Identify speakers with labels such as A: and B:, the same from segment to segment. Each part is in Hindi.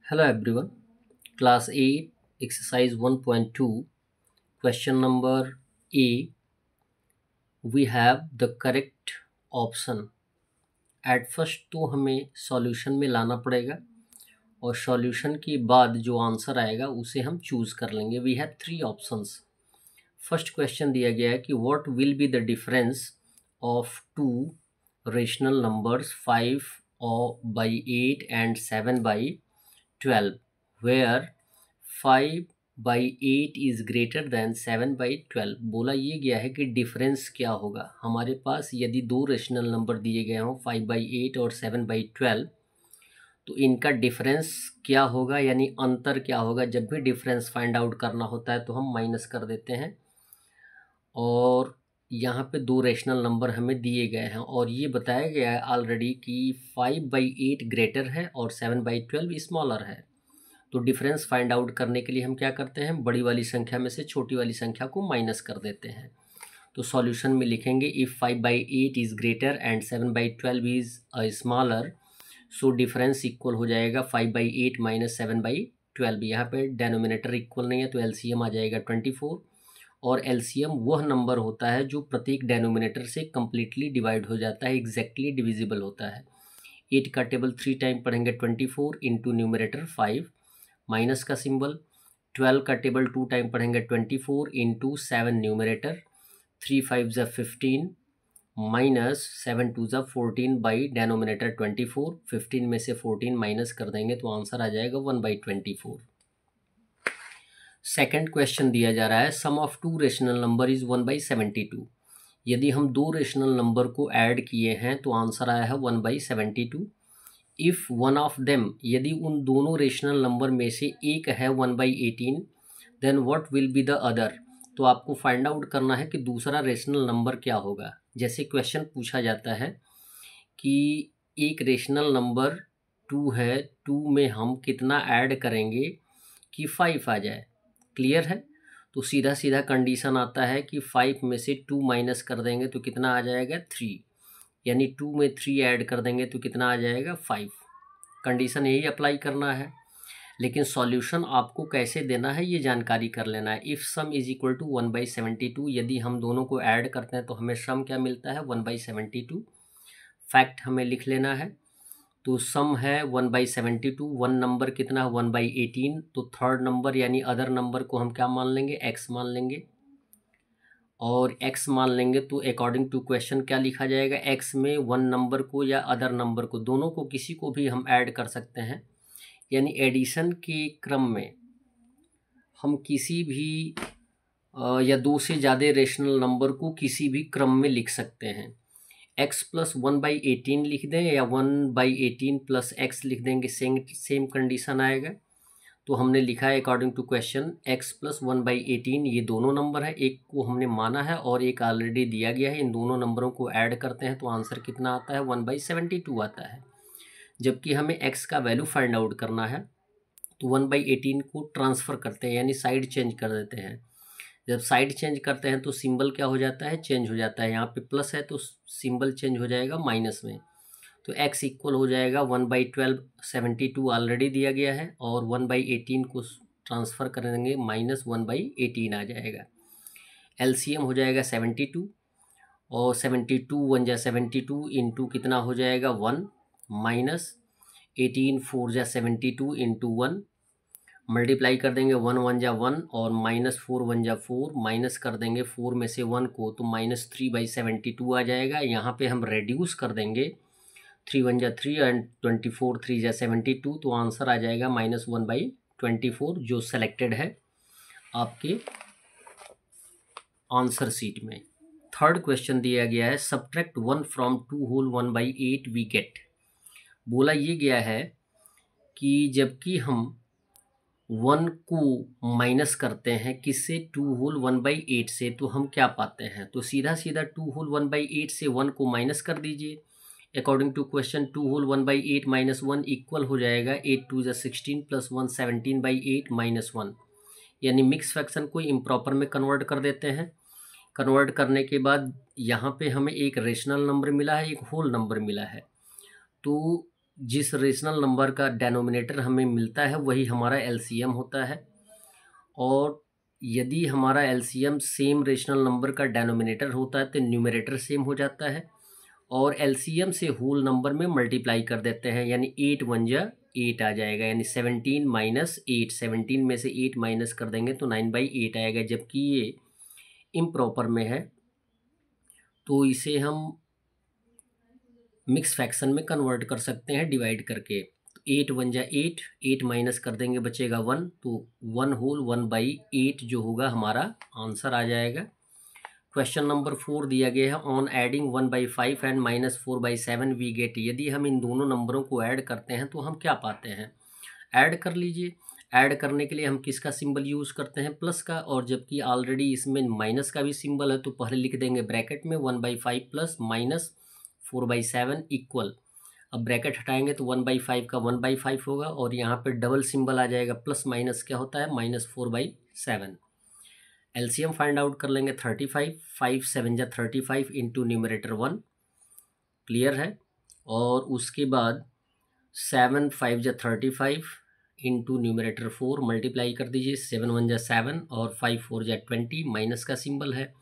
A: Hello everyone. Class 8 exercise 1.2 question number A. We have the correct option. At first तो हमें सॉल्यूशन में लाना पड़ेगा और सॉल्यूशन के बाद जो आंसर आएगा उसे हम चूज कर लेंगे. We have three options. First question दिया गया है कि what will be the difference of two rational numbers 5/8 and 7/12 where 5/8 is greater than 7/12. बोला ये गया है कि डिफरेंस क्या होगा. हमारे पास यदि दो रेशनल नंबर दिए गए हों 5/8 और 7/12 तो इनका डिफरेंस क्या होगा यानी अंतर क्या होगा. जब भी डिफरेंस फाइंड आउट करना होता है तो हम माइनस कर देते हैं और यहाँ पे दो रेशनल नंबर हमें दिए गए हैं और ये बताया गया है ऑलरेडी कि 5/8 ग्रेटर है और 7/12 स्मॉलर है. तो डिफरेंस फाइंड आउट करने के लिए हम क्या करते हैं, बड़ी वाली संख्या में से छोटी वाली संख्या को माइनस कर देते हैं. तो सॉल्यूशन में लिखेंगे if 5/8 is greater and 7/12 is smaller so difference equal हो जाएगा 5/8 माइनस 7/12. यहाँ पे डेनोमिनेटर इक्वल नहीं है तो एलसीएम आ जाएगा 24 और एलसीएम वह नंबर होता है जो प्रत्येक डेनोमिनेटर से कम्प्लीटली डिवाइड हो जाता है, एग्जैक्टली डिविजिबल होता है. 8 का टेबल 3 टाइम पढ़ेंगे 24 इंटू न्यूमरेटर 5 माइनस का सिंबल. 12 का टेबल 2 टाइम पढ़ेंगे 24 इंटू 7 न्यूमरेटर 3 5 ज़ा 15 माइनस 7 2 ज़ा 14 बाई डेनोमिनेटर 24. 15 में से 14 माइनस कर देंगे तो आंसर आ जाएगा 1/24. सेकंड क्वेश्चन दिया जा रहा है sum of two rational number is 1/72. यदि हम दो रेशनल नंबर को ऐड किए हैं तो आंसर आया है 1/72. इफ़ वन ऑफ देम यदि उन दोनों रेशनल नंबर में से एक है 1/18 then what will be the other. तो आपको फाइंड आउट करना है कि दूसरा रेशनल नंबर क्या होगा. जैसे क्वेश्चन पूछा जाता है कि एक रेशनल नंबर 2 है, 2 में हम कितना ऐड करेंगे कि 5 आ जाए. क्लियर है. तो सीधा सीधा कंडीशन आता है कि 5 में से 2 माइनस कर देंगे तो कितना आ जाएगा 3, यानी 2 में 3 ऐड कर देंगे तो कितना आ जाएगा 5. कंडीशन यही अप्लाई करना है, लेकिन सॉल्यूशन आपको कैसे देना है ये जानकारी कर लेना है. If sum is equal to 1/72 यदि हम दोनों को ऐड करते हैं तो हमें सम क्या मिलता है 1/72. फैक्ट हमें लिख लेना है. तो सम है 1/72. वन नंबर कितना है 1/18. तो थर्ड नंबर यानी अदर नंबर को हम क्या मान लेंगे x मान लेंगे और x मान लेंगे तो अकॉर्डिंग टू क्वेश्चन क्या लिखा जाएगा. x में वन नंबर को या अदर नंबर को दोनों को किसी को भी हम ऐड कर सकते हैं, यानी एडिशन के क्रम में हम किसी भी या दो से ज़्यादा रेशनल नंबर को किसी भी क्रम में लिख सकते हैं. x प्लस 1/18 लिख दें या 1/18 प्लस x लिख देंगे, सेम कंडीशन आएगा. तो हमने लिखा है according to question x plus 1/18 ये दोनों नंबर है, एक को हमने माना है और एक ऑलरेडी दिया गया है. इन दोनों नंबरों को ऐड करते हैं तो आंसर कितना आता है 1/72 आता है. जबकि हमें x का वैल्यू फाइंड आउट करना है तो 1/18 को ट्रांसफ़र करते हैं यानी साइड चेंज कर देते हैं. जब साइड चेंज करते हैं तो सिंबल क्या हो जाता है चेंज हो जाता है. यहाँ पे प्लस है तो सिंबल चेंज हो जाएगा माइनस में. तो x इक्वल हो जाएगा 1/12. 72 ऑलरेडी दिया गया है और 1/18 को ट्रांसफ़र कर देंगे माइनस 1/18 आ जाएगा. एलसीएम हो जाएगा 72 और 72 1 जा 72 इंटू कितना हो जाएगा 1 माइनस 18 4 जा 72 इंटू 1 मल्टीप्लाई कर देंगे 1 1 जा 1 और माइनस 4 1 जा 4 माइनस कर देंगे 4 में से 1 को तो -3/72 आ जाएगा. यहाँ पे हम रेड्यूस कर देंगे 3 1 जा 3 एंड 24 3 जा 72 तो आंसर आ जाएगा -1/24 जो सेलेक्टेड है आपके आंसर सीट में. थर्ड क्वेश्चन दिया गया है subtract 1 from 2 whole 1/8 we get. बोला ये गया है कि जबकि हम 1 को माइनस करते हैं किससे 2 होल 1/8 से तो हम क्या पाते हैं. तो सीधा सीधा 2 होल 1/8 से 1 को माइनस कर दीजिए. According to question 2 whole 1/8 minus 1 equal हो जाएगा 8 2 जा 16 प्लस 1 17/8 माइनस 1, यानी मिक्स फ्रैक्शन को इम्प्रॉपर में कन्वर्ट कर देते हैं. कन्वर्ट करने के बाद यहाँ पे हमें एक रेशनल नंबर मिला है, एक होल नंबर मिला है. तो जिस रेशनल नंबर का डेनोमिनेटर हमें मिलता है वही हमारा एलसीएम होता है, और यदि हमारा एलसीएम सेम रेशनल नंबर का डेनोमिनेटर होता है तो न्यूमरेटर सेम हो जाता है, और एलसीएम से होल नंबर में मल्टीप्लाई कर देते हैं, यानी 8 वन जा 8 आ जाएगा, यानी 17 माइनस 8, 17 में से 8 माइनस कर देंगे तो 9/8 आएगा। जबकि ये इम्प्रॉपर में है तो इसे हम मिक्स फ्रैक्शन में कन्वर्ट कर सकते हैं डिवाइड करके। तो 8 वन जा 8, 8 माइनस कर देंगे बचेगा 1, तो 1 होल 1/8 जो होगा हमारा आंसर आ जाएगा। क्वेश्चन नंबर 4 दिया गया है, on adding 1/5 and -4/7 we get. यदि हम इन दोनों नंबरों को ऐड करते हैं तो हम क्या पाते हैं। ऐड कर लीजिए। ऐड करने के लिए हम किसका सिंबल यूज़ करते हैं, प्लस का, और जबकि ऑलरेडी इसमें माइनस का भी सिंबल है तो पहले लिख देंगे ब्रैकेट में 1/5 प्लस -4/7 इक्वल। अब ब्रैकेट हटाएंगे तो 1/5 का 1/5 होगा, और यहाँ पे डबल सिंबल आ जाएगा, प्लस माइनस क्या होता है -4/7। एलसीएम फाइंड आउट कर लेंगे 35, 5 7 जा 35 इंटू न्यूमरेटर 1, क्लियर है। और उसके बाद 7 5 जा 35 इंटू न्यूमरेटर 4 मल्टीप्लाई कर दीजिए, 7 1 जा 7 और 5 4 जा 20, माइनस का सिंबल है।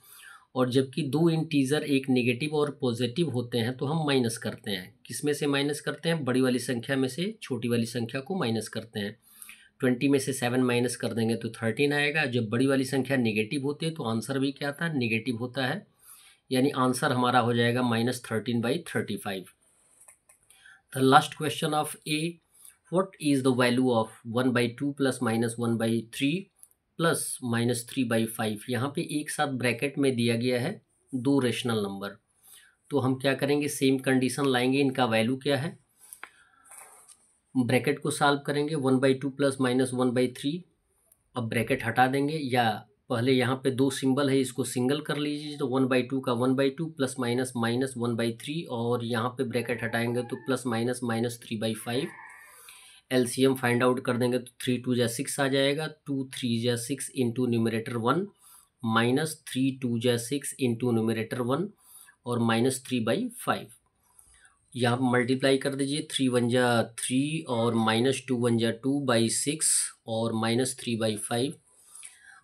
A: और जबकि दो इंटीजर एक नेगेटिव और पॉजिटिव होते हैं तो हम माइनस करते हैं। किस में से माइनस करते हैं, बड़ी वाली संख्या में से छोटी वाली संख्या को माइनस करते हैं। 20 में से 7 माइनस कर देंगे तो 13 आएगा। जब बड़ी वाली संख्या नेगेटिव होती है तो आंसर भी क्या था, नेगेटिव होता है, यानी आंसर हमारा हो जाएगा -13/35। The last question of A, what is the value of 1/2 plus -1/3 plus -3/5। यहाँ पे एक साथ ब्रैकेट में दिया गया है दो रेशनल नंबर, तो हम क्या करेंगे, सेम कंडीशन लाएंगे, इनका वैल्यू क्या है, ब्रैकेट को सॉल्व करेंगे 1/2 प्लस -1/3। अब ब्रैकेट हटा देंगे, या पहले यहाँ पे दो सिंबल है इसको सिंगल कर लीजिए, तो 1/2 का 1/2 प्लस माइनस -1/3, और यहाँ पे ब्रैकेट हटाएंगे तो plus minus -3/5। LCM find out कर देंगे तो 3 2 जा 6 आ जाएगा, 2 3 जा 6 इंटू न्यूमरेटर 1 माइनस 3 2 जा 6 इंटू न्यूमरेटर 1 और -3/5। यहाँ मल्टीप्लाई कर दीजिए, 3 1 जा 3 और -2 1 जा 2/6 और -3/5।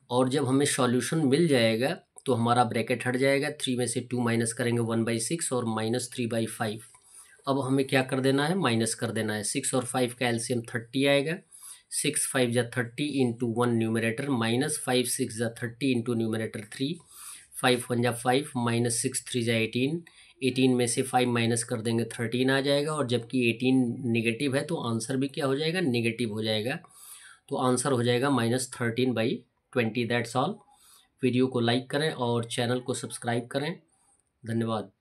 A: और जब हमें सॉल्यूशन मिल जाएगा तो हमारा ब्रैकेट हट जाएगा, 3 में से 2 माइनस करेंगे 1/6 और -3/5। अब हमें क्या कर देना है, माइनस कर देना है। 6 और 5 का एलसीएम 30 आएगा, 6 5 जा 30 इंटू 1 न्यूमरेटर माइनस 5 6 जा 30 इंटू न्यूमरेटर 3, 5 1 जा 5 माइनस 6 3 जा 18, 18 में से 5 माइनस कर देंगे 13 आ जाएगा। और जबकि 18 नेगेटिव है तो आंसर भी क्या हो जाएगा, नेगेटिव हो जाएगा। तो आंसर हो जाएगा -13/20। That's all. वीडियो को लाइक करें और चैनल को सब्सक्राइब करें। धन्यवाद।